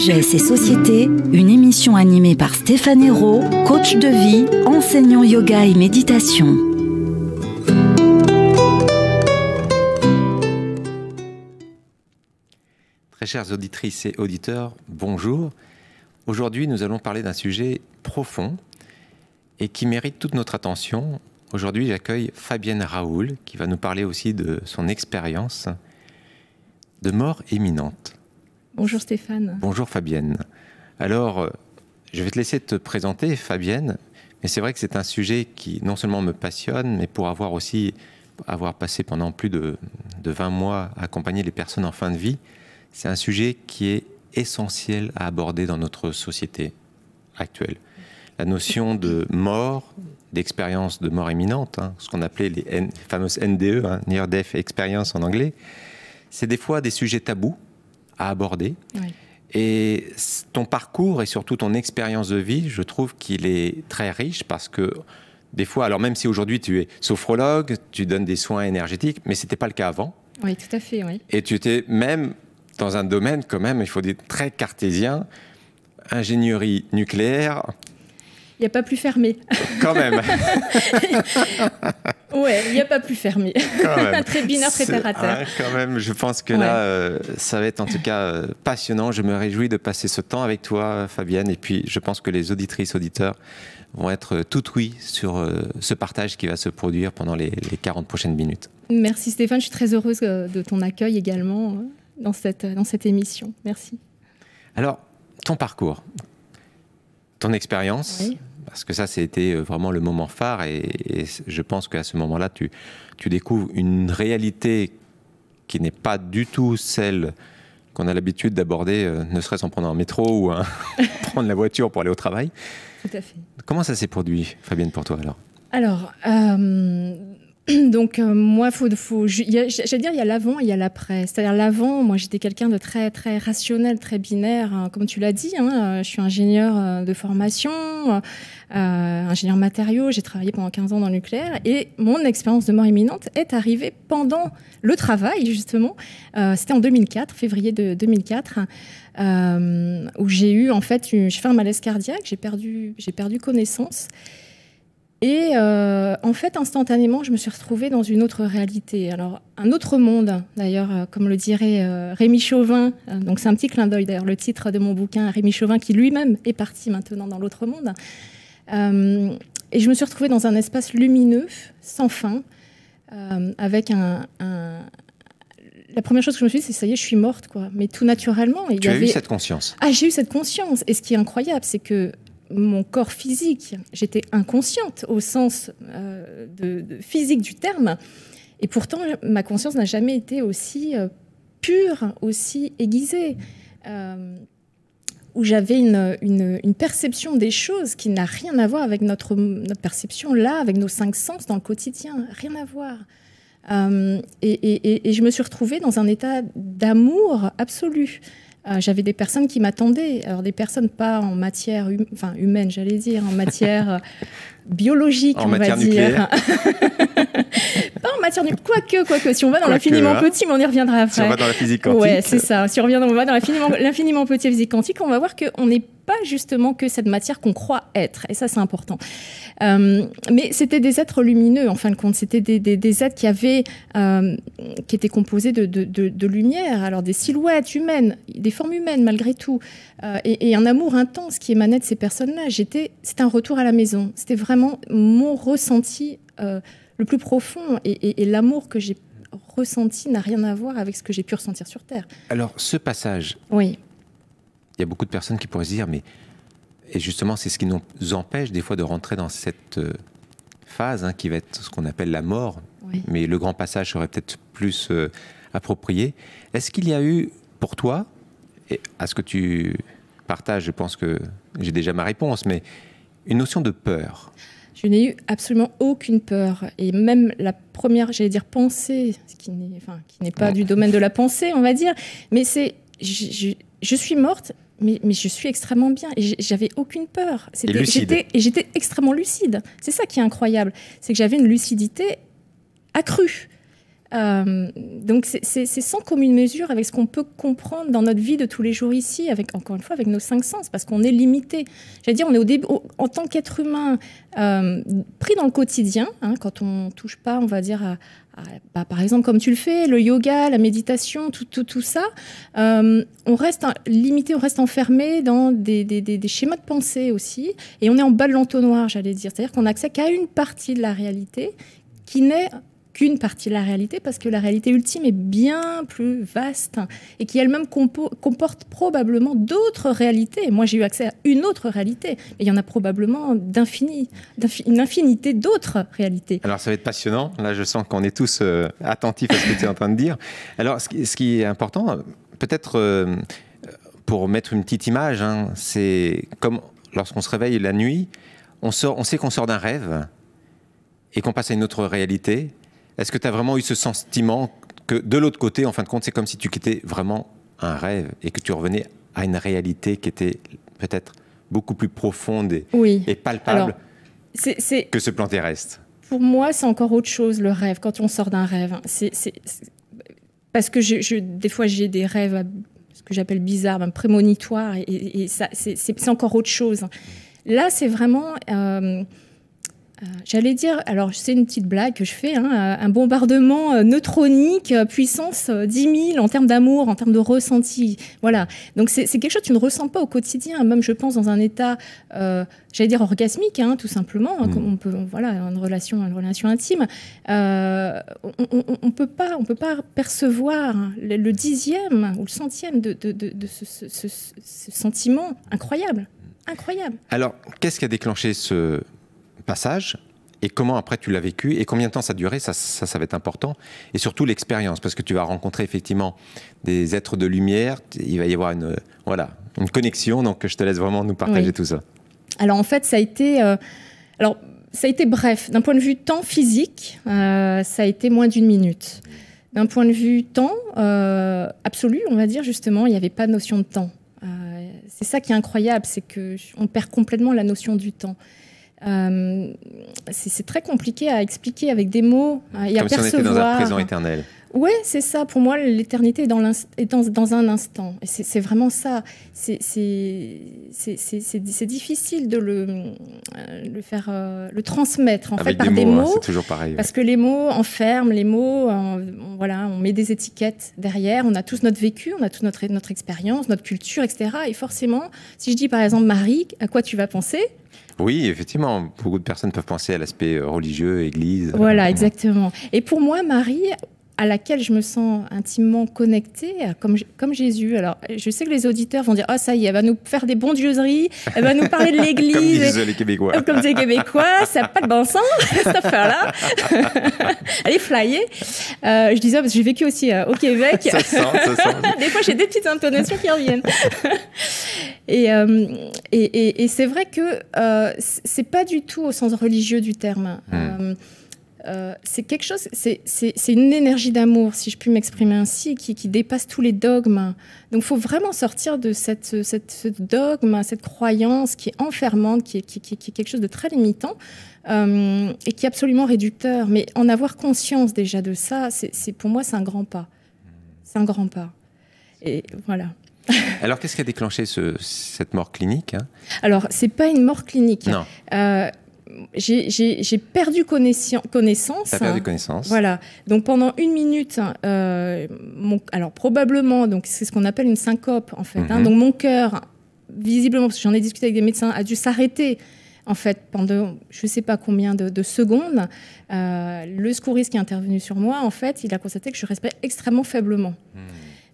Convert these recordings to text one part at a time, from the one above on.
Sagesse et Société, une émission animée par Stéphane Hérault, coach de vie, enseignant yoga et méditation. Très chères auditrices et auditeurs, bonjour. Aujourd'hui, nous allons parler d'un sujet profond et qui mérite toute notre attention. Aujourd'hui, j'accueille Fabienne Raoul, qui va nous parler aussi de son expérience de mort imminente. Bonjour Stéphane. Bonjour Fabienne. Alors, je vais te laisser te présenter, Fabienne, mais c'est vrai que c'est un sujet qui non seulement me passionne, mais pour avoir passé pendant plus de 20 mois à accompagner les personnes en fin de vie, c'est un sujet qui est essentiel à aborder dans notre société actuelle. La notion de mort, d'expérience de mort imminente, ce qu'on appelait les fameuses NDE, Near Death Experience en anglais, c'est des fois des sujets tabous à aborder. Oui. Et ton parcours et surtout ton expérience de vie, je trouve qu'il est très riche parce que des fois, alors même si aujourd'hui tu es sophrologue, tu donnes des soins énergétiques, mais ce n'était pas le cas avant. Oui, tout à fait, oui. Et tu étais même dans un domaine quand même, il faut dire, très cartésien, ingénierie nucléaire. Il n'y a pas plus fermé. Quand même. Ouais, il n'y a pas plus fermé. Très binaire, très terre à terre. Quand même, je pense que là, ça va être en tout cas passionnant. Je me réjouis de passer ce temps avec toi, Fabienne. Et puis, je pense que les auditrices, auditeurs vont être tout oui sur ce partage qui va se produire pendant les 40 prochaines minutes. Merci Stéphane, je suis très heureuse de ton accueil également dans cette émission. Merci. Alors, ton parcours, ton expérience, oui. Parce que ça, c'était vraiment le moment phare et je pense qu'à ce moment-là, tu découvres une réalité qui n'est pas du tout celle qu'on a l'habitude d'aborder, ne serait-ce en prenant un métro ou prendre la voiture pour aller au travail. Tout à fait. Comment ça s'est produit, Fabienne, pour toi alors ? Alors, donc moi, j'allais dire, il y a l'avant et il y a l'après. C'est-à-dire l'avant, moi j'étais quelqu'un de très, très rationnel, très binaire, comme tu l'as dit. Je suis ingénieur de formation, ingénieur matériaux, j'ai travaillé pendant 15 ans dans le nucléaire et mon expérience de mort imminente est arrivée pendant le travail, justement. C'était en 2004, février de 2004, où j'ai eu, en fait, j'ai fait un malaise cardiaque, j'ai perdu connaissance. Et en fait, instantanément, je me suis retrouvée dans une autre réalité. Alors, un autre monde, d'ailleurs, comme le dirait Rémi Chauvin. Donc, c'est un petit clin d'œil, d'ailleurs, le titre de mon bouquin, Rémi Chauvin, qui lui-même est parti maintenant dans l'autre monde. Et je me suis retrouvée dans un espace lumineux, sans fin, avec la première chose que je me suis dit, c'est ça y est, je suis morte, quoi. Mais tout naturellement. Tu as eu cette conscience ? Ah, j'ai eu cette conscience. Et ce qui est incroyable, c'est que mon corps physique, j'étais inconsciente au sens de physique du terme. Et pourtant, ma conscience n'a jamais été aussi pure, aussi aiguisée, où j'avais une perception des choses qui n'a rien à voir avec notre perception là, avec nos 5 sens dans le quotidien. Rien à voir. Et je me suis retrouvée dans un état d'amour absolu. J'avais des personnes qui m'attendaient, alors des personnes pas en matière humaine, j'allais dire, en matière biologique, on va dire. Pas en matière nucléaire, quoique, si on va dans l'infiniment petit, mais on y reviendra après. Si on va dans la physique quantique. Ouais, c'est ça. Si on va dans l'infiniment petit physique quantique, on va voir qu'on n'est pas justement que cette matière qu'on croit être. Et ça, c'est important. Mais c'était des êtres lumineux, en fin de compte. C'était des êtres qui étaient composés de lumière, alors des silhouettes humaines, des formes humaines malgré tout, et un amour intense qui émanait de ces personnes-là. C'était un retour à la maison. C'était vraiment mon ressenti le plus profond, et l'amour que j'ai ressenti n'a rien à voir avec ce que j'ai pu ressentir sur Terre. Alors, ce passage, oui. Il y a beaucoup de personnes qui pourraient se dire, et justement, c'est ce qui nous empêche des fois de rentrer dans cette phase qui va être ce qu'on appelle la mort, oui. Mais le grand passage serait peut-être plus approprié. Est-ce qu'il y a eu, pour toi, et à ce que tu partages, je pense que j'ai déjà ma réponse, mais une notion de peur ? Je n'ai eu absolument aucune peur. Et même la première, j'allais dire pensée, qui n'est pas du domaine de la pensée, on va dire, mais c'est... Je suis morte, mais je suis extrêmement bien. Et j'avais aucune peur. J'étais extrêmement lucide. C'est ça qui est incroyable. C'est que j'avais une lucidité accrue. Donc c'est sans commune mesure avec ce qu'on peut comprendre dans notre vie de tous les jours ici, avec, encore une fois, avec nos 5 sens, parce qu'on est limité. J'allais dire, on est en tant qu'être humain pris dans le quotidien, hein, quand on touche pas, on va dire, par exemple, comme tu le fais, le yoga, la méditation, tout ça, on reste limité, on reste enfermé dans des schémas de pensée aussi, et on est en bas de l'entonnoir, j'allais dire. C'est-à-dire qu'on n'a accès qu'à une partie de la réalité qui n'est qu'une partie de la réalité, parce que la réalité ultime est bien plus vaste et qui elle-même comporte probablement d'autres réalités. Moi, j'ai eu accès à une autre réalité, mais il y en a probablement une infinité d'autres réalités. Alors, ça va être passionnant. Là, je sens qu'on est tous attentifs à ce que tu es en train de dire. Alors, ce qui est important, peut-être pour mettre une petite image, hein, c'est comme lorsqu'on se réveille la nuit, on sait qu'on sort d'un rêve et qu'on passe à une autre réalité. Est-ce que tu as vraiment eu ce sentiment que de l'autre côté, en fin de compte, c'est comme si tu quittais vraiment un rêve et que tu revenais à une réalité qui était peut-être beaucoup plus profonde et palpable que ce plan terrestre? Pour moi, c'est encore autre chose, le rêve, quand on sort d'un rêve. Parce que des fois, j'ai des rêves, ce que j'appelle bizarres, même prémonitoires, et ça, c'est encore autre chose. Là, c'est vraiment... j'allais dire, alors c'est une petite blague que je fais, hein, un bombardement neutronique, puissance 10 000 en termes d'amour, en termes de ressenti. Voilà. Donc c'est quelque chose que tu ne ressens pas au quotidien, même je pense dans un état, j'allais dire orgasmique, hein, tout simplement, comme on peut, voilà, une relation intime. On peut pas percevoir le 10e ou le 100e de ce sentiment incroyable. Incroyable. Alors, qu'est-ce qui a déclenché ce passage et comment après tu l'as vécu et combien de temps ça a duré, ça va être important, et surtout l'expérience, parce que tu vas rencontrer effectivement des êtres de lumière, il va y avoir une connexion, donc je te laisse vraiment nous partager tout ça. Alors en fait ça a été bref, d'un point de vue temps physique, ça a été moins d'1 minute. D'un point de vue temps absolu, on va dire, justement, il n'y avait pas de notion de temps. C'est ça qui est incroyable, c'est qu'on perd complètement la notion du temps. C'est très compliqué à expliquer avec des mots et à percevoir. Comme si on était dans un présent éternel. Oui, c'est ça. Pour moi, l'éternité est dans un instant. Et c'est vraiment ça. C'est difficile de le faire, le transmettre en fait, par des mots. C'est toujours pareil. Parce que les mots enferment, les mots, voilà, on met des étiquettes derrière. On a tous notre vécu, on a toute notre expérience, notre culture, etc. Et forcément, si je dis par exemple Marie, à quoi tu vas penser ? Oui, effectivement, beaucoup de personnes peuvent penser à l'aspect religieux, église. Voilà, exactement. Et pour moi, Marie, à laquelle je me sens intimement connectée, comme Jésus. Alors, je sais que les auditeurs vont dire « Ah, ça y est, elle va nous faire des bondieuseries, elle va nous parler de l'église. » Comme disent les Québécois. Comme des Québécois, ça n'a pas de bon sens, cette affaire-là. Elle est flyée. Je dis ça parce que j'ai vécu aussi au Québec. Ça sent. Des fois, j'ai des petites intonations qui reviennent. Et c'est vrai que c'est pas du tout au sens religieux du terme. C'est quelque chose, c'est une énergie d'amour, si je puis m'exprimer ainsi, qui dépasse tous les dogmes. Donc, il faut vraiment sortir de ce dogme, cette croyance qui est enfermante, qui est quelque chose de très limitant et qui est absolument réducteur. Mais en avoir conscience déjà de ça, pour moi, c'est un grand pas. C'est un grand pas. Et voilà. Alors, qu'est-ce qui a déclenché cette mort clinique, hein ? Alors, c'est pas une mort clinique. Non. J'ai perdu connaissance. T'as perdu connaissance. Voilà. Donc pendant 1 minute, alors probablement, donc c'est ce qu'on appelle une syncope en fait. Donc mon cœur, visiblement, parce que j'en ai discuté avec des médecins, a dû s'arrêter en fait pendant je ne sais pas combien de secondes. Le secouriste qui est intervenu sur moi, en fait, il a constaté que je respirais extrêmement faiblement.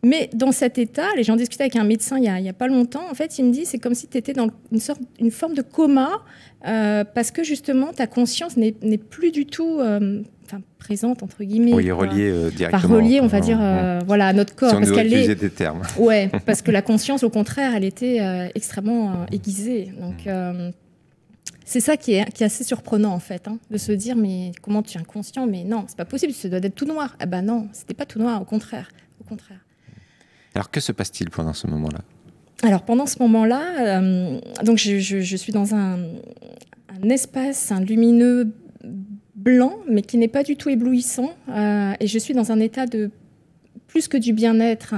Mais dans cet état, j'en discutais avec un médecin il y a pas longtemps, en fait, il me dit c'est comme si tu étais dans une forme de coma, parce que justement ta conscience n'est plus du tout présente, entre guillemets. Oui, reliée directement. Pas reliée, on va dire, voilà, à notre corps. Si on parce doit qu'elle utiliser des termes. Ouais, parce que la conscience, au contraire, elle était extrêmement aiguisée. Donc, c'est ça qui est assez surprenant, en fait, hein, de se dire, mais comment tu es inconscient ? Mais non, c'est pas possible, ça doit être tout noir. Ah ben non, c'était pas tout noir, au contraire. Au contraire. Alors, que se passe-t-il pendant ce moment-là ? Alors, pendant ce moment-là, donc je suis dans un espace lumineux blanc, mais qui n'est pas du tout éblouissant. Et je suis dans un état de plus que du bien-être.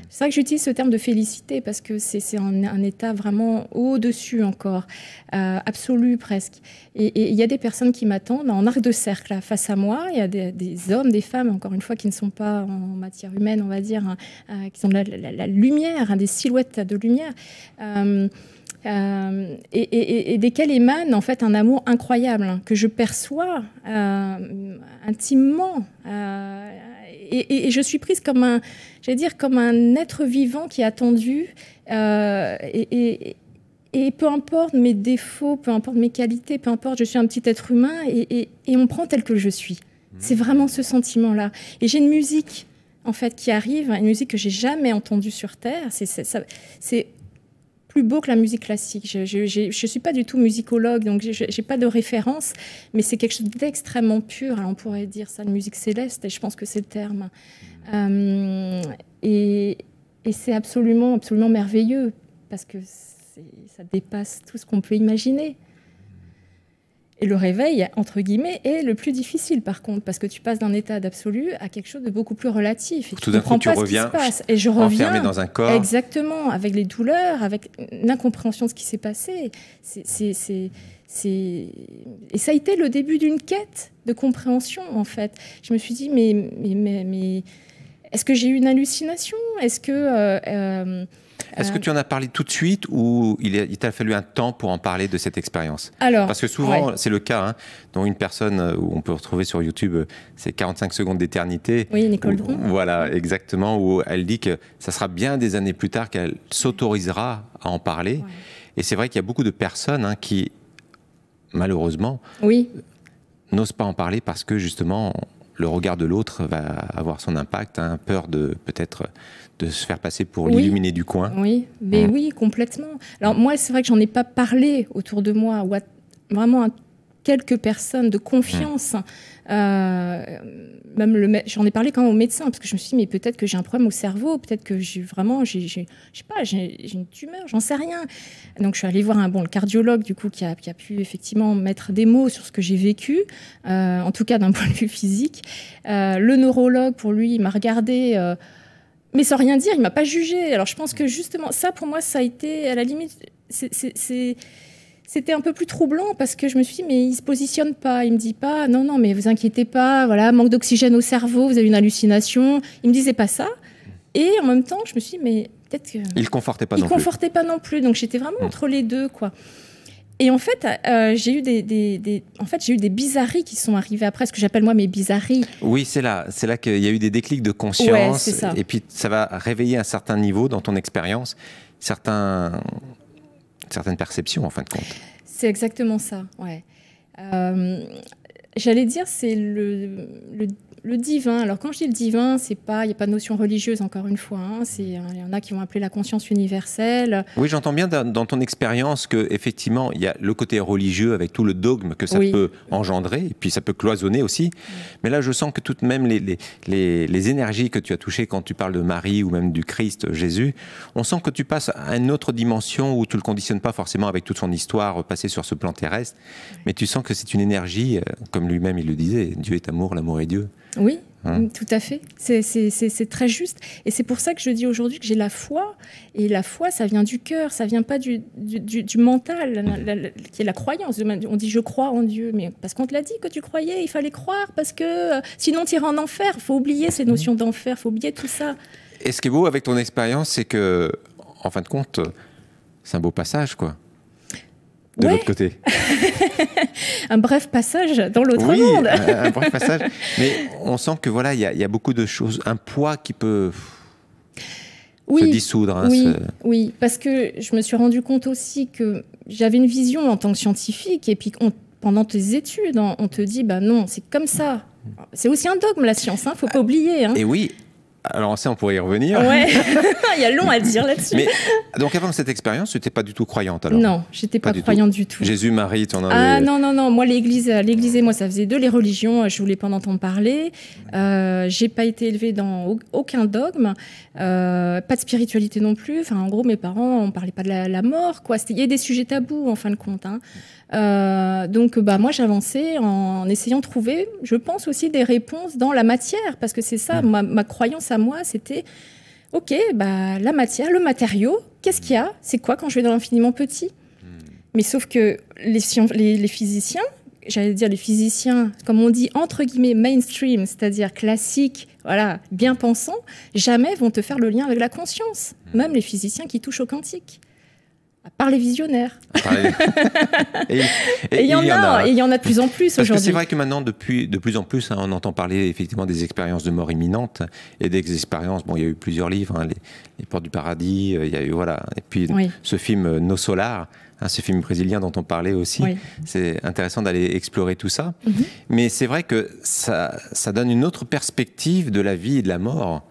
C'est ça que j'utilise ce terme de félicité, parce que c'est un état vraiment au-dessus encore, absolu presque. Et il y a des personnes qui m'attendent en arc de cercle là, face à moi. Il y a des hommes, des femmes, encore une fois, qui ne sont pas en matière humaine, on va dire, qui sont la lumière, des silhouettes de lumière. Et desquels émane en fait un amour incroyable que je perçois intimement. Et je suis prise comme comme un être vivant qui est attendu. Et peu importe mes défauts, peu importe mes qualités, peu importe, je suis un petit être humain et on me prend tel que je suis. C'est vraiment ce sentiment-là. Et j'ai une musique en fait qui arrive, une musique que j'ai jamais entendue sur Terre. C'est plus beau que la musique classique. Je suis pas du tout musicologue, donc j'ai pas de référence, mais c'est quelque chose d'extrêmement pur. Alors on pourrait dire ça, une musique céleste, et je pense que c'est le terme. Et c'est absolument merveilleux, parce que ça dépasse tout ce qu'on peut imaginer. Et le réveil, entre guillemets, est le plus difficile, par contre, parce que tu passes d'un état d'absolu à quelque chose de beaucoup plus relatif. Et tout d'un coup, tu reviens enfermé dans un corps. Exactement, avec les douleurs, avec l'incompréhension de ce qui s'est passé. Et ça a été le début d'une quête de compréhension, en fait. Je me suis dit, mais est-ce que j'ai eu une hallucination ? Est-ce que tu en as parlé tout de suite ou il t'a fallu un temps pour en parler de cette expérience ? Alors, parce que souvent, c'est le cas, dont une personne où on peut retrouver sur YouTube, c'est 45 secondes d'éternité. Oui, Nicole Dron. Voilà, exactement, où elle dit que ça sera bien des années plus tard qu'elle s'autorisera à en parler. Ouais. Et c'est vrai qu'il y a beaucoup de personnes qui, malheureusement, n'osent pas en parler parce que justement, le regard de l'autre va avoir son impact, peur de peut-être de se faire passer pour l'illuminé du coin. Oui, mais oui, complètement. Alors moi, c'est vrai que j'en ai pas parlé autour de moi, ou vraiment à quelques personnes de confiance. Même j'en ai parlé quand même au médecin, parce que je me suis dit, mais peut-être que j'ai un problème au cerveau, peut-être que j'ai une tumeur, j'en sais rien. Donc je suis allée voir le cardiologue, du coup, qui a pu effectivement mettre des mots sur ce que j'ai vécu, en tout cas d'un point de vue physique. Le neurologue, pour lui, il m'a regardé, mais sans rien dire, il m'a pas jugé. Alors je pense que justement, ça, pour moi, ça a été, à la limite, c'était un peu plus troublant, parce que je me suis dit, mais il se positionne pas, il me dit pas, non, mais vous inquiétez pas, voilà, manque d'oxygène au cerveau, vous avez une hallucination. Il me disait pas ça. Et en même temps, je me suis dit, mais peut-être que... Il confortait pas pas non plus. Donc j'étais vraiment entre les deux, quoi. Et en fait, j'ai eu des bizarreries qui sont arrivées après, ce que j'appelle moi mes bizarreries. Oui, c'est là qu'il y a eu des déclics de conscience. Ouais, c'est ça. Et puis ça va réveiller un certain niveau dans ton expérience, certaines perceptions, en fin de compte. C'est exactement ça, ouais. J'allais dire, c'est le divin. Alors, quand je dis le divin, il n'y a pas de notion religieuse, encore une fois. Il y en a qui vont appeler la conscience universelle. Oui, j'entends bien dans ton expérience qu'effectivement, il y a le côté religieux avec tout le dogme que ça peut engendrer, et puis ça peut cloisonner aussi. Mais là, je sens que tout de même, les énergies que tu as touchées quand tu parles de Marie ou même du Christ, Jésus, on sent que tu passes à une autre dimension où tu ne le conditionnes pas forcément avec toute son histoire passée sur ce plan terrestre, mais tu sens que c'est une énergie, comme lui-même il le disait, Dieu est amour, l'amour est Dieu. Oui, tout à fait. C'est très juste. Et c'est pour ça que je dis aujourd'hui que j'ai la foi. Et la foi, ça vient du cœur, ça vient pas du mental, qui est la croyance. On dit « je crois en Dieu », mais parce qu'on te l'a dit que tu croyais, il fallait croire, parce que sinon tu iras en enfer. Il faut oublier ces notions d'enfer, il faut oublier tout ça. Et ce qui est beau avec ton expérience, c'est que, en fin de compte, c'est un beau passage, quoi. De l'autre côté. Un bref passage dans l'autre monde. Un bref passage. Mais on sent que voilà, il y a beaucoup de choses, un poids qui peut se dissoudre. Oui, parce que je me suis rendu compte aussi que j'avais une vision en tant que scientifique, et puis pendant tes études, on te dit, non, c'est comme ça. C'est aussi un dogme, la science, faut pas oublier. Et oui. Alors ça, on pourrait y revenir. Ouais, il y a long à dire là-dessus. Mais donc avant cette expérience, tu n'étais pas du tout croyante alors? Non, j'étais pas croyante du tout. Jésus, Marie, tu en avais... Ah non, moi l'église et moi ça faisait deux, les religions, je voulais pas en entendre parler. J'ai pas été élevée dans aucun dogme, pas de spiritualité non plus. Enfin, en gros, mes parents, on parlait pas de la mort, quoi. Il y a des sujets tabous en fin de compte. Donc, moi, j'avançais en essayant de trouver, je pense aussi, des réponses dans la matière, parce que c'est ça, ma croyance à moi, c'était, ok, la matière, le matériau, qu'est-ce qu'il y a? C'est quoi quand je vais dans l'infiniment petit? Mais sauf que les physiciens, j'allais dire les physiciens, comme on dit, entre guillemets, mainstream, c'est-à-dire classiques, voilà, bien pensants, jamais vont te faire le lien avec la conscience, même les physiciens qui touchent au quantique. À part les visionnaires. Et il y en a de plus en plus aujourd'hui. Parce que c'est vrai que maintenant, de plus en plus, on entend parler effectivement des expériences de mort imminente et des expériences. Bon, il y a eu plusieurs livres, les Portes du Paradis. Il y a eu Et puis ce film No Solar, ce film brésilien dont on parlait aussi. Oui. C'est intéressant d'aller explorer tout ça. Mais c'est vrai que ça donne une autre perspective de la vie et de la mort.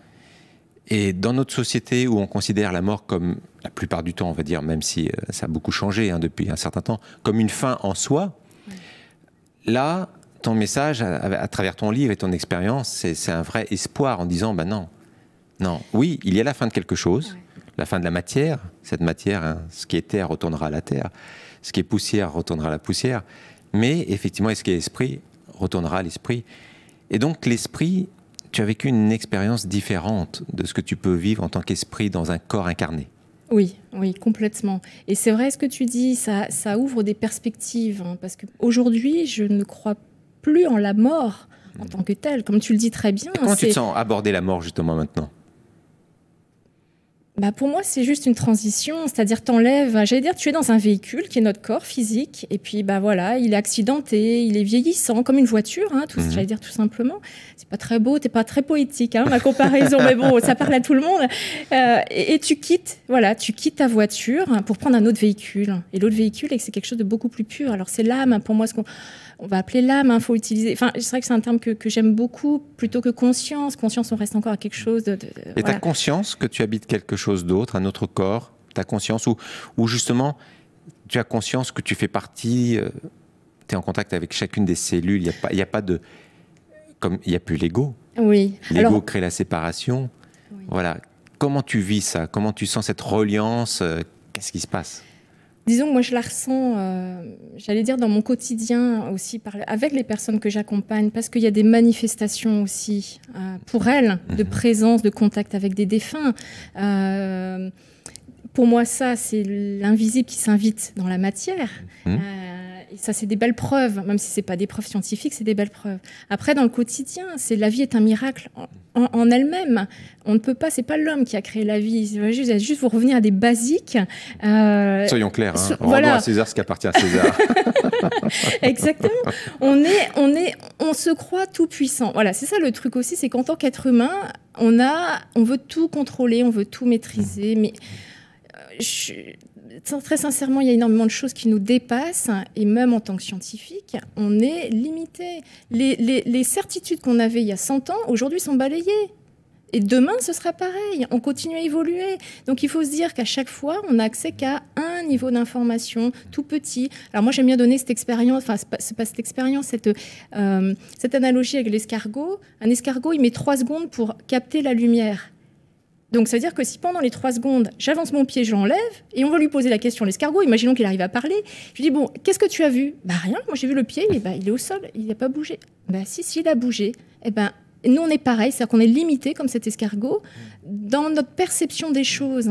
Et dans notre société où on considère la mort comme, la plupart du temps, on va dire, même si ça a beaucoup changé depuis un certain temps, comme une fin en soi, là, ton message, à travers ton livre et ton expérience, c'est un vrai espoir en disant, non, oui, il y a la fin de quelque chose, la fin de la matière, cette matière, ce qui est terre retournera à la terre, ce qui est poussière retournera à la poussière, mais effectivement, ce qui est esprit retournera à l'esprit. Et donc l'esprit... Tu as vécu une expérience différente de ce que tu peux vivre en tant qu'esprit dans un corps incarné. Oui, complètement. Et c'est vrai ce que tu dis, ça ouvre des perspectives. Parce qu'aujourd'hui, je ne crois plus en la mort en tant que telle. Comme tu le dis très bien. Comment tu te sens aborder la mort justement maintenant ? Pour moi, c'est juste une transition, c'est-à-dire j'allais dire, tu es dans un véhicule qui est notre corps physique, et puis voilà, il est accidenté, il est vieillissant, comme une voiture, j'allais dire tout simplement. C'est pas très beau, t'es pas très poétique, ma comparaison, mais bon, ça parle à tout le monde. Et tu quittes ta voiture pour prendre un autre véhicule. Et l'autre véhicule, c'est quelque chose de beaucoup plus pur. Alors c'est l'âme, pour moi, on va appeler l'âme, faut utiliser. Enfin, c'est vrai que c'est un terme que j'aime beaucoup, plutôt que conscience. Conscience, on reste encore à quelque chose de Et ta conscience que tu habites quelque chose d'autre, un autre corps, ta conscience, ou justement, tu as conscience que tu fais partie, tu es en contact avec chacune des cellules, il n'y a pas de... Comme il n'y a plus l'ego. Oui. L'ego crée la séparation. Oui. Voilà. Comment tu vis ça? Comment tu sens cette reliance? Qu'est-ce qui se passe? Disons, moi, je la ressens, j'allais dire, dans mon quotidien aussi, avec les personnes que j'accompagne, parce qu'il y a des manifestations aussi, pour elles, de présence, de contact avec des défunts. Pour moi, ça, c'est l'invisible qui s'invite dans la matière. Et ça, c'est des belles preuves, même si ce n'est pas des preuves scientifiques, c'est des belles preuves. Après, dans le quotidien, la vie est un miracle en elle-même. On ne peut pas, ce n'est pas l'homme qui a créé la vie. Juste vous revenir à des basiques. Soyons clairs, rendons à César ce qui appartient à César. Exactement. On se croit tout puissant. Voilà, c'est ça le truc aussi, c'est qu'en tant qu'être humain, on veut tout contrôler, on veut tout maîtriser, mais très sincèrement, il y a énormément de choses qui nous dépassent, et même en tant que scientifique, on est limité. Les certitudes qu'on avait il y a 100 ans, aujourd'hui, sont balayées. Et demain, ce sera pareil. On continue à évoluer. Donc, il faut se dire qu'à chaque fois, on n'a accès qu'à un niveau d'information tout petit. Alors, moi, j'aime bien donner cette expérience, enfin, c'est pas cette expérience, cette analogie avec l'escargot. Un escargot, il met 3 secondes pour capter la lumière. Donc, ça veut dire que si pendant les 3 secondes, j'avance mon pied, je l'enlève, et on va lui poser la question, l'escargot, imaginons qu'il arrive à parler. Je lui dis, bon, qu'est-ce que tu as vu? Rien, moi j'ai vu le pied, il est au sol, il n'a pas bougé. Si, il a bougé. Nous, on est pareil, c'est-à-dire qu'on est limité, comme cet escargot, dans notre perception des choses.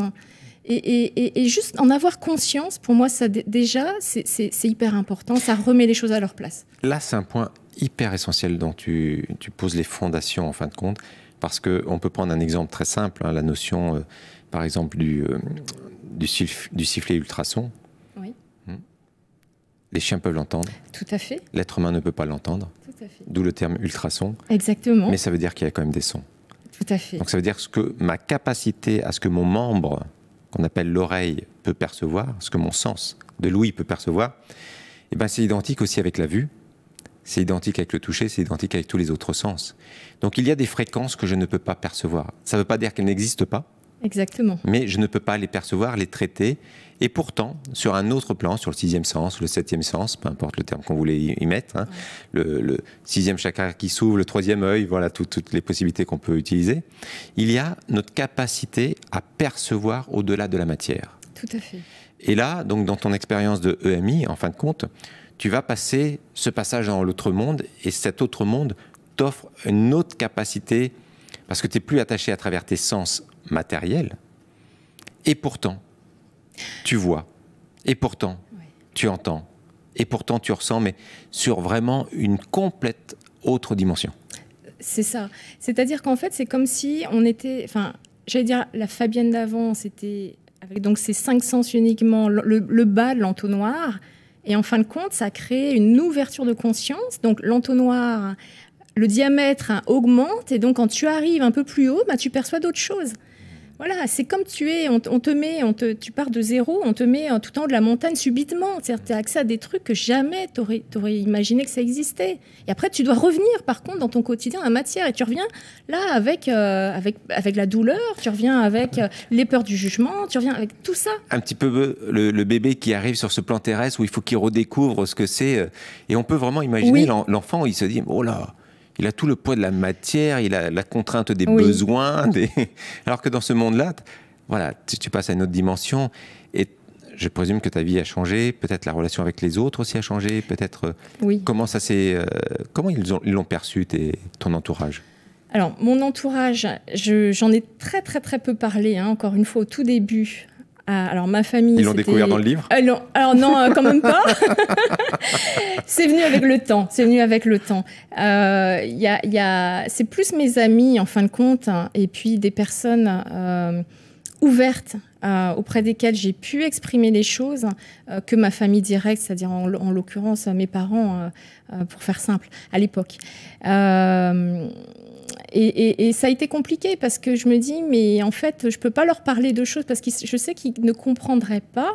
Et juste en avoir conscience, pour moi, ça, déjà, c'est hyper important, ça remet les choses à leur place. Là, c'est un point hyper essentiel dont tu poses les fondations, en fin de compte. Parce qu'on peut prendre un exemple très simple, la notion, par exemple, du sifflet ultrason. Oui. Les chiens peuvent l'entendre. Tout à fait. L'être humain ne peut pas l'entendre. Tout à fait. D'où le terme ultrason. Exactement. Mais ça veut dire qu'il y a quand même des sons. Tout à fait. Donc ça veut dire que ma capacité à ce que mon membre, qu'on appelle l'oreille, peut percevoir, ce que mon sens de l'ouïe peut percevoir, c'est identique aussi avec la vue. c'est identique avec le toucher, c'est identique avec tous les autres sens. Donc il y a des fréquences que je ne peux pas percevoir. Ça ne veut pas dire qu'elles n'existent pas. Exactement. Mais je ne peux pas les percevoir, les traiter. Et pourtant, sur un autre plan, sur le 6e sens, le 7e sens, peu importe le terme qu'on voulait y mettre, hein, le 6e chakra qui s'ouvre, le 3e œil, voilà toutes les possibilités qu'on peut utiliser, il y a notre capacité à percevoir au-delà de la matière. Tout à fait. Et là, donc dans ton expérience de EMI, en fin de compte, tu vas passer ce passage dans l'autre monde, et cet autre monde t'offre une autre capacité, parce que tu n'es plus attaché à travers tes sens matériels, et pourtant, tu vois, et pourtant, tu entends, et pourtant, tu ressens, mais sur vraiment une complète autre dimension. C'est ça. C'est-à-dire qu'en fait, c'est comme si on était... Enfin, j'allais dire, la Fabienne d'avant, c'était avec donc ces 5 sens uniquement, le bas de l'entonnoir, et en fin de compte, ça a créé une ouverture de conscience. Donc, l'entonnoir, le diamètre augmente, et donc, quand tu arrives un peu plus haut, bah, tu perçois d'autres choses. Voilà, c'est comme tu es, tu pars de zéro, on te met tout en haut de la montagne subitement. Tu as accès à des trucs que jamais tu aurais imaginé que ça existait. Et après, tu dois revenir, par contre, dans ton quotidien, à la matière. Et tu reviens là avec la douleur, tu reviens avec les peurs du jugement, tu reviens avec tout ça. Un petit peu le bébé qui arrive sur ce plan terrestre où il faut qu'il redécouvre ce que c'est. Et on peut vraiment imaginer l'enfant où il se dit « Oh là !» Il a tout le poids de la matière, il a la contrainte des besoins. Alors que dans ce monde-là, voilà, tu passes à une autre dimension. Et je présume que ta vie a changé, peut-être la relation avec les autres aussi a changé, peut-être. Comment ils l'ont perçu, ton entourage? Alors, mon entourage, j'en ai très peu parlé, hein, encore une fois, au tout début. Alors, ma famille... Ils l'ont découvert dans le livre? Non, alors non, quand même pas. C'est venu avec le temps. C'est venu avec le temps. C'est plus mes amis, en fin de compte, hein, et puis des personnes ouvertes auprès desquelles j'ai pu exprimer les choses que ma famille directe, c'est-à-dire en l'occurrence mes parents, pour faire simple, à l'époque. Et ça a été compliqué parce que je me dis, mais en fait, je ne peux pas leur parler de choses parce que je sais qu'ils ne comprendraient pas,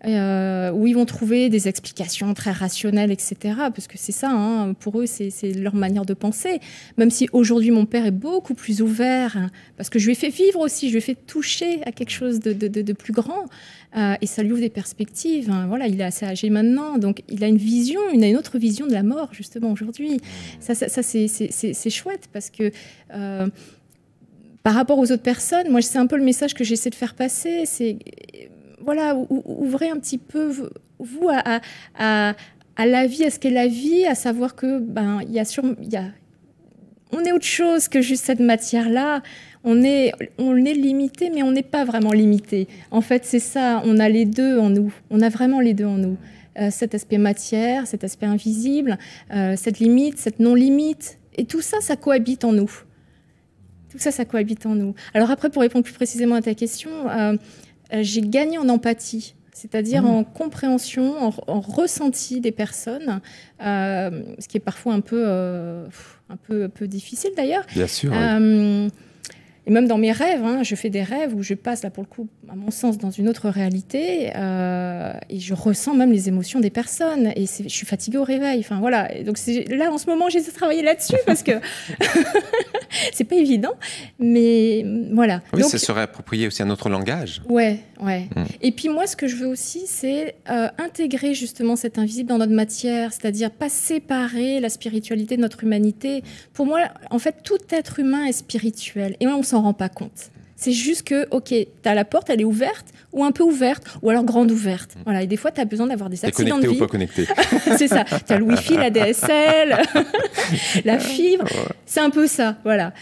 où ils vont trouver des explications très rationnelles, etc. Parce que c'est ça, hein, pour eux, c'est leur manière de penser. Même si aujourd'hui, mon père est beaucoup plus ouvert, hein, parce que je lui ai fait vivre aussi, je lui ai fait toucher à quelque chose de plus grand. Et ça lui ouvre des perspectives. Hein. Voilà, il est assez âgé maintenant, donc il a une vision, une autre vision de la mort, justement, aujourd'hui. Ça c'est chouette, parce que par rapport aux autres personnes, moi, c'est un peu le message que j'essaie de faire passer, c'est... Voilà, ouvrez un petit peu, vous, à la vie, à ce qu'est la vie, à savoir que on est autre chose que juste cette matière-là. On est limité, mais on n'est pas vraiment limité. En fait, c'est ça, on a les deux en nous. On a vraiment les deux en nous. Cet aspect matière, cet aspect invisible, cette limite, cette non-limite. Et tout ça, ça cohabite en nous. Tout ça, ça cohabite en nous. Alors après, pour répondre plus précisément à ta question... j'ai gagné en empathie, c'est-à-dire en compréhension, en ressenti des personnes, ce qui est parfois un peu difficile d'ailleurs. Bien sûr. Oui. Et même dans mes rêves, hein, je fais des rêves où je passe, là pour le coup, à mon sens, dans une autre réalité, et je ressens même les émotions des personnes, et je suis fatiguée au réveil. Enfin voilà. Et donc là, en ce moment, j'essaie de travailler là-dessus parce que c'est pas évident, mais voilà. Oui, donc, ça serait approprié aussi à notre langage. Ouais. Et puis moi, ce que je veux aussi, c'est intégrer justement cet invisible dans notre matière, c'est-à-dire pas séparer la spiritualité de notre humanité. Pour moi, en fait, tout être humain est spirituel, et on s'en rend pas compte. C'est juste que, ok, t'as la porte, elle est ouverte, ou un peu ouverte, ou alors grande ouverte. Voilà, et des fois, t'as besoin d'avoir des accidents de vie. T'es connecté ou pas connecté? C'est ça. T'as le Wi-Fi, la DSL, la fibre. C'est un peu ça, voilà.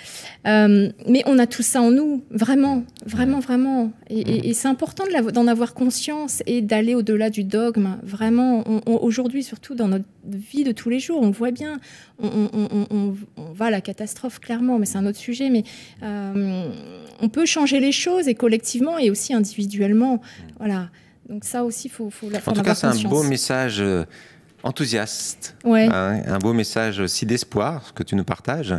Mais on a tout ça en nous, vraiment. Et c'est important d'en avoir conscience et d'aller au-delà du dogme. Vraiment, aujourd'hui, surtout dans notre vie de tous les jours, on le voit bien. On va à la catastrophe, clairement, mais c'est un autre sujet. Mais on peut changer les choses, et collectivement et aussi individuellement. Voilà. Donc ça aussi, il faut la faire. En tout cas, c'est un beau message enthousiaste. Ouais. Hein, un beau message aussi d'espoir, ce que tu nous partages.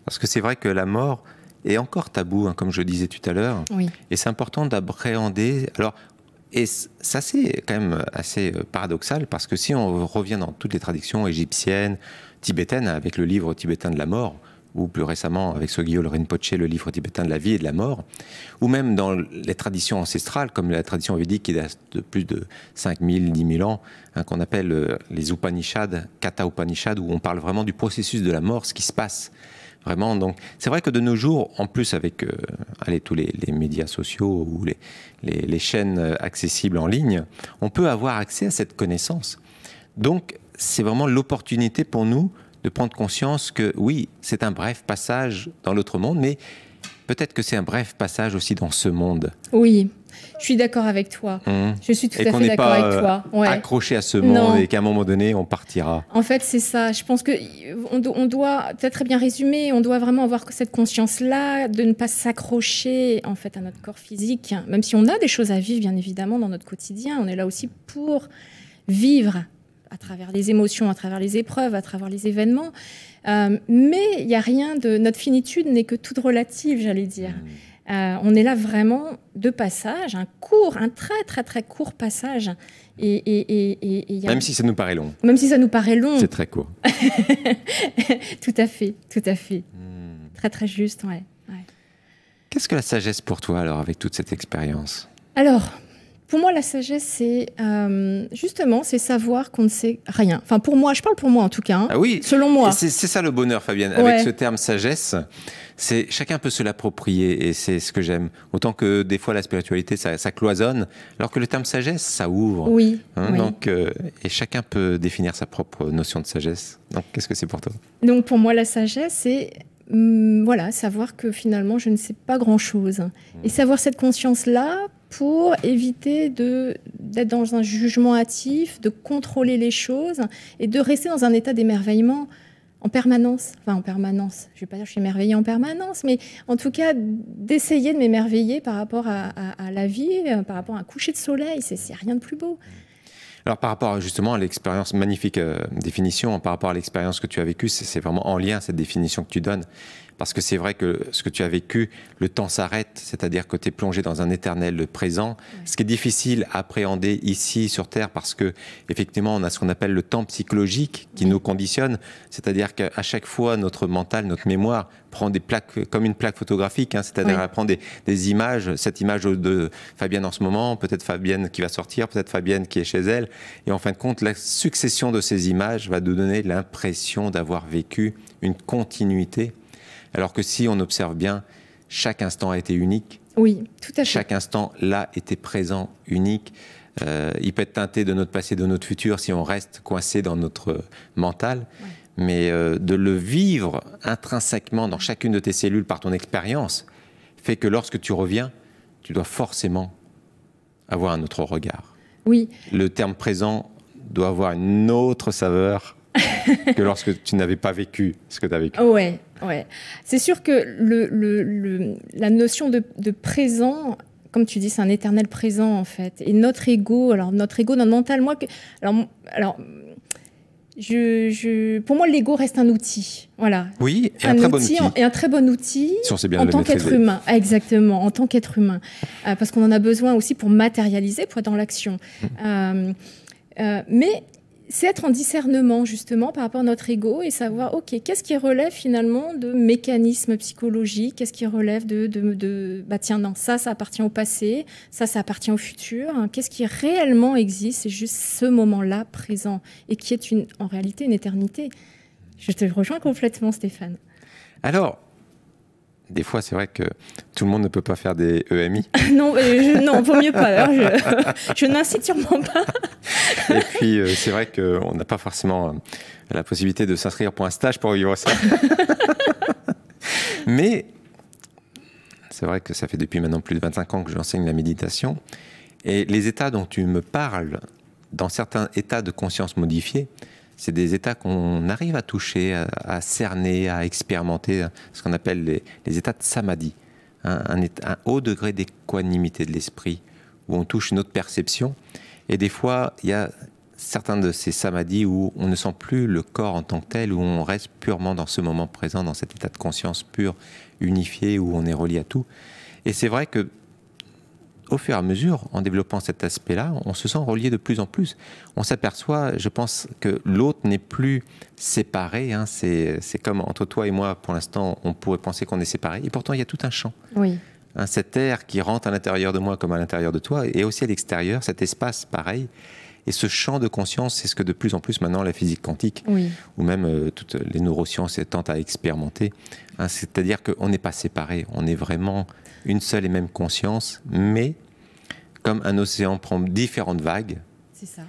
Parce que c'est vrai que la mort est encore tabou, hein, comme je disais tout à l'heure. Oui. Et c'est important d'appréhender. Alors, Et ça, c'est quand même assez paradoxal, parce que si on revient dans toutes les traditions égyptiennes, tibétaines, avec le livre tibétain de la mort, ou plus récemment avec Sogyal Rinpoche, le livre tibétain de la vie et de la mort, ou même dans les traditions ancestrales, comme la tradition védique qui date de plus de 5000, 10 000 ans, hein, qu'on appelle les Upanishads, Katha Upanishad, où on parle vraiment du processus de la mort, ce qui se passe vraiment. Donc, c'est vrai que de nos jours, en plus avec tous les médias sociaux ou les chaînes accessibles en ligne, on peut avoir accès à cette connaissance. Donc, c'est vraiment l'opportunité pour nous de prendre conscience que oui, c'est un bref passage dans l'autre monde, mais peut-être que c'est un bref passage aussi dans ce monde. Oui, je suis d'accord avec toi. Je suis tout à fait d'accord avec toi. Ouais. Accroché à ce monde et qu'à un moment donné, on partira. En fait, c'est ça. Je pense qu'on doit, tu as très bien résumé, on doit vraiment avoir cette conscience-là de ne pas s'accrocher en fait à notre corps physique, même si on a des choses à vivre, bien évidemment, dans notre quotidien. On est là aussi pour vivre à travers les émotions, à travers les épreuves, à travers les événements. Mais il n'y a rien de... Notre finitude n'est que toute relative, j'allais dire. On est là vraiment de passage, un très très très court passage. Même si ça nous paraît long. Même si ça nous paraît long. C'est très court. Tout à fait, tout à fait. Très très juste, ouais. Qu'est-ce que la sagesse pour toi, alors, avec toute cette expérience? Alors... Pour moi, la sagesse, c'est justement, c'est savoir qu'on ne sait rien. Enfin, pour moi, je parle pour moi en tout cas. Hein, ah oui, selon moi. C'est ça le bonheur, Fabienne. Avec ce terme sagesse, c'est chacun peut se l'approprier et c'est ce que j'aime. Autant que des fois la spiritualité, ça cloisonne, alors que le terme sagesse, ça ouvre. Oui. Hein, oui. Donc, et chacun peut définir sa propre notion de sagesse. Donc, qu'est-ce que c'est pour toi? Donc, pour moi, la sagesse, c'est voilà, savoir que finalement, je ne sais pas grand-chose. Et savoir cette conscience-là pour éviter d'être dans un jugement hâtif, de contrôler les choses et de rester dans un état d'émerveillement en permanence. Enfin, en permanence. Je ne vais pas dire que je suis émerveillée en permanence, mais en tout cas, d'essayer de m'émerveiller par rapport à la vie, par rapport à un coucher de soleil. C'est rien de plus beau. Alors, par rapport justement à l'expérience, magnifique définition, par rapport à l'expérience que tu as vécue, c'est vraiment en lien, cette définition que tu donnes. Parce que c'est vrai que ce que tu as vécu, le temps s'arrête, c'est-à-dire que tu es plongé dans un éternel présent. Oui. Ce qui est difficile à appréhender ici sur Terre, parce que effectivement, on a ce qu'on appelle le temps psychologique qui nous conditionne, c'est-à-dire qu'à chaque fois, notre mental, notre mémoire prend des plaques, comme une plaque photographique, hein, c'est-à-dire elle prend des images, cette image de Fabienne en ce moment, peut-être Fabienne qui va sortir, peut-être Fabienne qui est chez elle, et en fin de compte, la succession de ces images va nous donner l'impression d'avoir vécu une continuité. Alors que si on observe bien, chaque instant a été unique. Oui, tout à fait. Chaque instant, là, était présent, unique. Il peut être teinté de notre passé, de notre futur, si on reste coincé dans notre mental. Ouais. Mais de le vivre intrinsèquement dans chacune de tes cellules par ton expérience, fait que lorsque tu reviens, tu dois forcément avoir un autre regard. Oui. Le terme présent doit avoir une autre saveur que lorsque tu n'avais pas vécu ce que tu as vécu. Ouais. Ouais. C'est sûr que la notion de présent, comme tu dis, c'est un éternel présent en fait. Et notre ego, dans le mental, pour moi, l'ego reste un outil. Voilà. Oui, et un très bon outil. Et un très bon outil en tant qu'être humain. Exactement, en tant qu'être humain. Parce qu'on en a besoin aussi pour matérialiser, pour être dans l'action. Mais c'est être en discernement, justement, par rapport à notre ego et savoir, OK, qu'est-ce qui relève finalement de mécanismes psychologiques? Qu'est-ce qui relève bah tiens, non, ça appartient au passé, ça appartient au futur. Qu'est-ce qui réellement existe? C'est juste ce moment-là présent et qui est en réalité une éternité. Je te rejoins complètement, Stéphane. Alors, des fois, c'est vrai que tout le monde ne peut pas faire des EMI. Non, vaut mieux pas. Alors, je n'incite sûrement pas. Et puis, c'est vrai qu'on n'a pas forcément la possibilité de s'inscrire pour un stage pour vivre ça. Mais c'est vrai que ça fait depuis maintenant plus de 25 ans que j'enseigne la méditation. Et les états dont tu me parles, dans certains états de conscience modifiés, c'est des états qu'on arrive à toucher, à cerner, à expérimenter, ce qu'on appelle les états de samadhi, un haut degré d'équanimité de l'esprit, où on touche notre perception. Et des fois, il y a certains de ces samadhis où on ne sent plus le corps en tant que tel, où on reste purement dans ce moment présent, dans cet état de conscience pur, unifié, où on est relié à tout. Et c'est vrai que au fur et à mesure, en développant cet aspect-là, on se sent relié de plus en plus. On s'aperçoit, je pense, que l'autre n'est plus séparé. Hein. C'est comme entre toi et moi, pour l'instant, on pourrait penser qu'on est séparés. Et pourtant, il y a tout un champ. Oui. Hein, cet air qui rentre à l'intérieur de moi comme à l'intérieur de toi, et aussi à l'extérieur, cet espace pareil. Et ce champ de conscience, c'est ce que de plus en plus maintenant la physique quantique, ou même toutes les neurosciences tentent à expérimenter. Hein, c'est-à-dire qu'on n'est pas séparés, on est vraiment une seule et même conscience, mais comme un océan prend différentes vagues, c'est ça.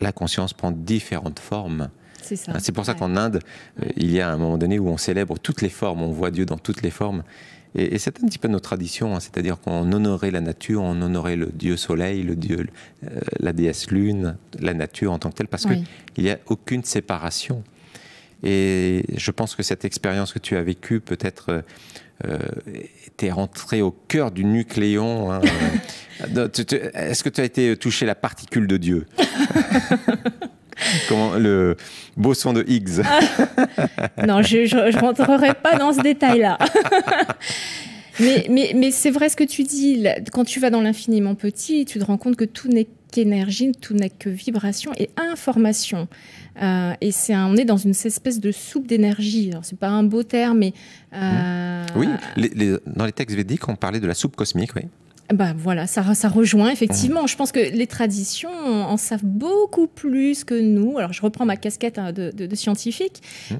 La conscience prend différentes formes. C'est ça. Hein, c'est pour ça qu'en Inde, il y a un moment donné où on célèbre toutes les formes, on voit Dieu dans toutes les formes. Et c'est un petit peu notre tradition, hein, c'est-à-dire qu'on honorait la nature, on honorait le dieu soleil, le dieu, la déesse lune, la nature en tant que telle, parce qu'il n'y a aucune séparation. Et je pense que cette expérience que tu as vécue, peut-être, t'es rentré au cœur du nucléon. Hein, est-ce que tu as été touché la particule de Dieu? Comment, le boson de Higgs. Non, je ne rentrerai pas dans ce détail-là. mais c'est vrai ce que tu dis. Quand tu vas dans l'infiniment petit, tu te rends compte que tout n'est qu'énergie, tout n'est que vibration et information. Et on est dans une espèce de soupe d'énergie. Ce n'est pas un beau terme, mais... Oui, dans les textes védiques, on parlait de la soupe cosmique, oui. Bah voilà, ça rejoint effectivement. Je pense que les traditions en savent beaucoup plus que nous. Alors je reprends ma casquette de scientifique. Et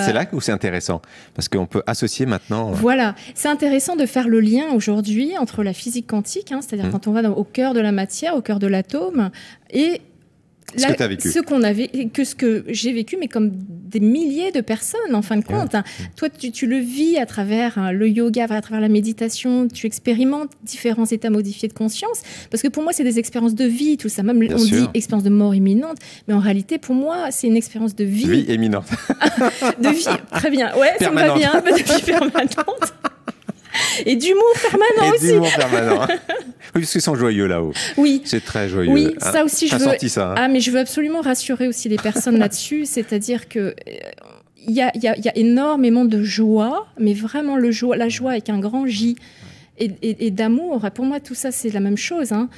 c'est là où c'est intéressant, parce qu'on peut associer maintenant... Voilà, c'est intéressant de faire le lien aujourd'hui entre la physique quantique, hein, c'est-à-dire quand on va au cœur de la matière, au cœur de l'atome, et... Ce que tu as vécu. Ce que j'ai vécu, mais comme des milliers de personnes, en fin de compte. Hein. Toi, tu le vis à travers le yoga, à travers la méditation, tu expérimentes différents états modifiés de conscience. Parce que pour moi, c'est des expériences de vie, tout ça. Même on dit expérience de mort imminente, mais en réalité, pour moi, c'est une expérience de vie. Vie imminente. De vie, très bien. Ouais, permanente. Ça me va bien, de vie permanente. Et d'humour permanent aussi. Et d'humour permanent. Oui, parce qu'ils sont joyeux là-haut. Oui. C'est très joyeux. Oui, ça aussi, je veux... senti ça, hein. Ah, mais je veux absolument rassurer aussi les personnes là-dessus. C'est-à-dire que il y a énormément de joie, mais vraiment la joie avec un grand J. Et d'amour. Pour moi, tout ça, c'est la même chose. Hein.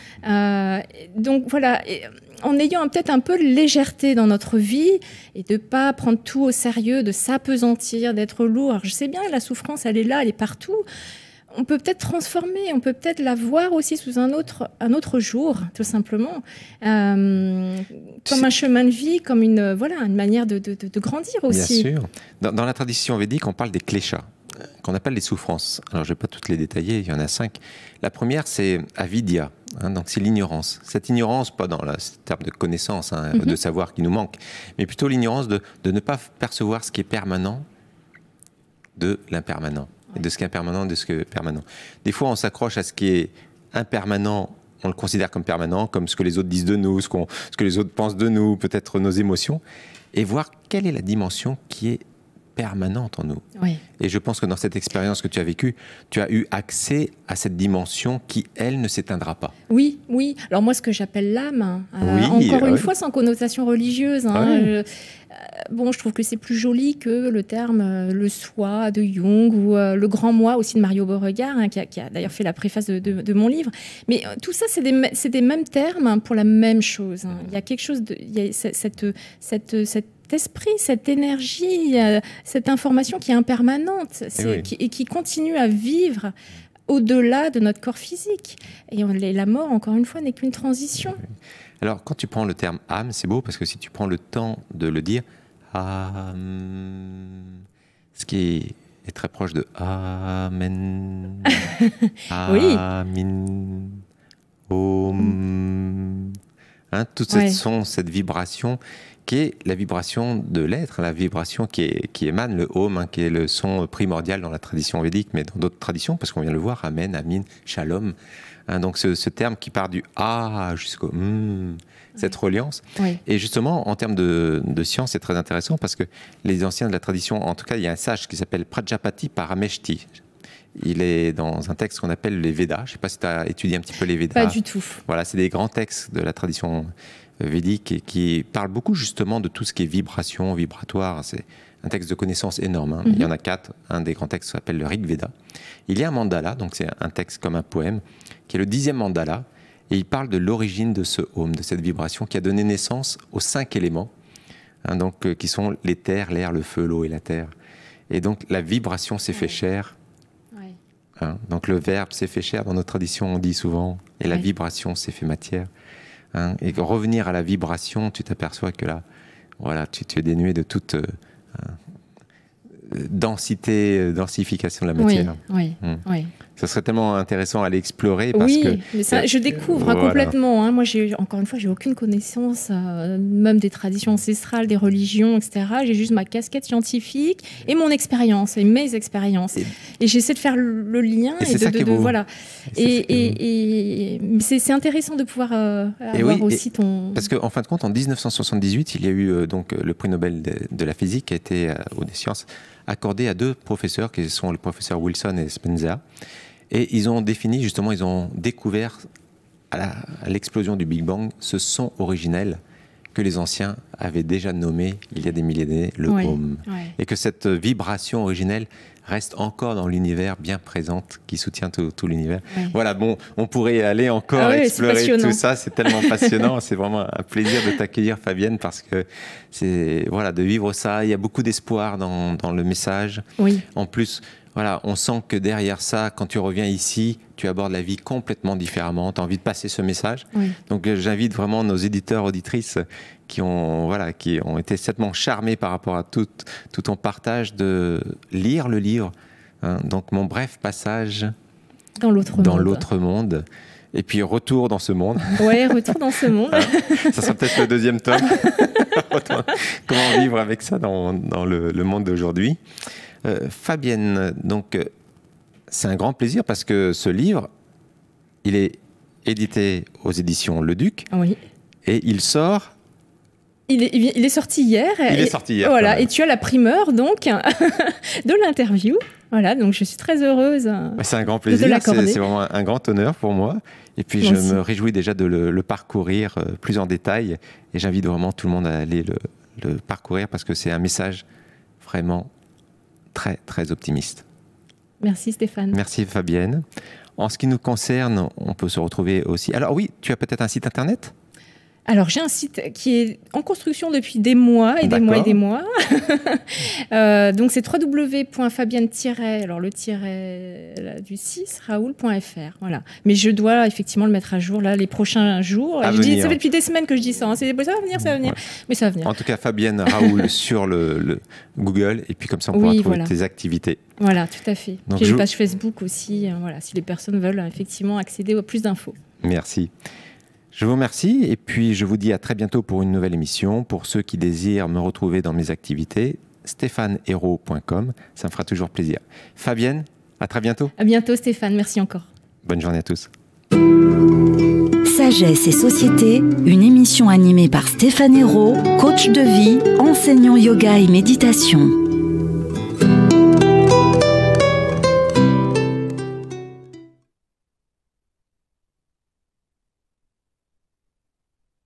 Donc voilà, en ayant peut-être un peu de légèreté dans notre vie et de ne pas prendre tout au sérieux, de s'apesantir, d'être lourd. Alors, je sais bien, la souffrance, elle est là, elle est partout. On peut peut-être transformer, on peut peut-être la voir aussi sous un autre jour, tout simplement. Comme un chemin de vie, comme une manière de grandir aussi. Bien sûr. Dans la tradition védique, on parle des kleshas, qu'on appelle les souffrances. Alors, je ne vais pas toutes les détailler, il y en a 5. La première, c'est avidya, hein, donc c'est l'ignorance. Cette ignorance, pas dans le terme de connaissance, hein, de savoir qui nous manque, mais plutôt l'ignorance de ne pas percevoir ce qui est permanent de l'impermanent, et de ce qui est impermanent de ce qui est permanent. Des fois, on s'accroche à ce qui est impermanent, on le considère comme permanent, comme ce que les autres disent de nous, ce que les autres pensent de nous, peut-être nos émotions, et voir quelle est la dimension qui est permanente en nous. Oui. Et je pense que dans cette expérience que tu as vécue, tu as eu accès à cette dimension qui, elle, ne s'éteindra pas. Oui, oui. Alors moi, ce que j'appelle l'âme, encore une fois, sans connotation religieuse, hein, je trouve que c'est plus joli que le terme le soi de Jung ou le grand moi aussi de Mario Beauregard, hein, qui a d'ailleurs fait la préface de mon livre. Mais tout ça, c'est des mêmes termes pour la même chose. Hein. Il y a quelque chose il y a cet esprit, cette énergie, cette information qui est impermanente et qui continue à vivre au-delà de notre corps physique. Et la mort, encore une fois, n'est qu'une transition. Alors, quand tu prends le terme âme, c'est beau parce que si tu prends le temps de le dire, ce qui est très proche de Amen, Amin, Om, hein, toute cette vibration qui est la vibration de l'être, la vibration qui émane, le Om, hein, qui est le son primordial dans la tradition védique, mais dans d'autres traditions, parce qu'on vient de le voir, Amen, Amin, Shalom. Hein, donc ce terme qui part du A jusqu'au cette reliance. Oui. Et justement, en termes de science, c'est très intéressant, parce que les anciens de la tradition, en tout cas, il y a un sage qui s'appelle Prajapati Parameshti. Il est dans un texte qu'on appelle les Védas. Je ne sais pas si tu as étudié un petit peu les Védas. Pas du tout. Voilà, c'est des grands textes de la tradition védique et qui parlent beaucoup justement de tout ce qui est vibration, vibratoire. C'est un texte de connaissance énorme. Hein. Il y en a 4. Un des grands textes s'appelle le Rig Veda. Il y a un mandala, donc c'est un texte comme un poème, qui est le 10e mandala. Et il parle de l'origine de ce Om, de cette vibration qui a donné naissance aux 5 éléments, hein, donc, qui sont les terres, l'air, le feu, l'eau et la terre. Et donc la vibration s'est fait chair. Hein, donc le verbe s'est fait chair, dans notre tradition on dit souvent, et la vibration s'est fait matière. Hein, et revenir à la vibration, tu t'aperçois que là, voilà, tu es dénué de toute densification de la matière. Oui. Ça serait tellement intéressant à l'explorer parce que mais ça, je découvre complètement. Hein. Moi, encore une fois, j'ai aucune connaissance, même des traditions ancestrales, des religions, etc. J'ai juste ma casquette scientifique et mon expérience, et mes expériences. Et j'essaie de faire le lien. Voilà. Et c'est intéressant de pouvoir avoir aussi ton... Parce qu'en fin de compte, en 1978, il y a eu donc le prix Nobel de la physique qui a été, ou des sciences, accordé à 2 professeurs, qui sont le professeur Wilson et Spencer. Et ils ont défini, justement, ils ont découvert à l'explosion du Big Bang ce son originel que les anciens avaient déjà nommé, il y a des milliers d'années, le Om. Et que cette vibration originelle reste encore dans l'univers, bien présente, qui soutient tout l'univers. Voilà, bon, on pourrait aller encore explorer tout ça, c'est tellement passionnant, c'est vraiment un plaisir de t'accueillir, Fabienne, parce que c'est, voilà, de vivre ça, il y a beaucoup d'espoir dans le message. En plus, voilà, on sent que derrière ça, quand tu reviens ici, tu abordes la vie complètement différemment, tu as envie de passer ce message. Donc j'invite vraiment nos éditeurs, auditrices qui ont été certainement charmés par rapport à tout ton partage, de lire le livre. Hein, donc mon bref passage dans l'autre monde. Et puis retour dans ce monde. Retour dans ce monde. Ça sera peut-être le 2e tome. Comment vivre avec ça dans le monde d'aujourd'hui. Fabienne, donc c'est un grand plaisir parce que ce livre, il est édité aux éditions Le Duc et il sort... Il est sorti hier. Il est sorti hier. Voilà, et tu as la primeur donc de l'interview. Voilà, donc je suis très heureuse. C'est un grand plaisir, c'est vraiment un grand honneur pour moi. Et puis je me réjouis déjà de le parcourir plus en détail. Et j'invite vraiment tout le monde à aller le parcourir parce que c'est un message vraiment très, très optimiste. Merci Stéphane. Merci Fabienne. En ce qui nous concerne, on peut se retrouver aussi... Alors oui, tu as peut-être un site internet ? Alors, j'ai un site qui est en construction depuis des mois et des mois et des mois. Donc, c'est www.fabienne- alors le tiret du 6, raoul.fr. Voilà. Mais je dois effectivement le mettre à jour là, les prochains jours. Ça fait depuis des semaines que je dis ça. Hein. Ça va venir, ça va venir. Mais ça va venir. En tout cas, Fabienne Raoul sur le Google. Et puis comme ça, on pourra trouver tes activités. Voilà, tout à fait. J'ai une page Facebook aussi. Voilà, si les personnes veulent effectivement accéder à plus d'infos. Merci. Je vous remercie et puis je vous dis à très bientôt pour une nouvelle émission. Pour ceux qui désirent me retrouver dans mes activités, stéphanehero.com, ça me fera toujours plaisir. Fabienne, à très bientôt. À bientôt Stéphane, merci encore. Bonne journée à tous. Sagesse et Société, une émission animée par Stéphane Hérault, coach de vie, enseignant yoga et méditation.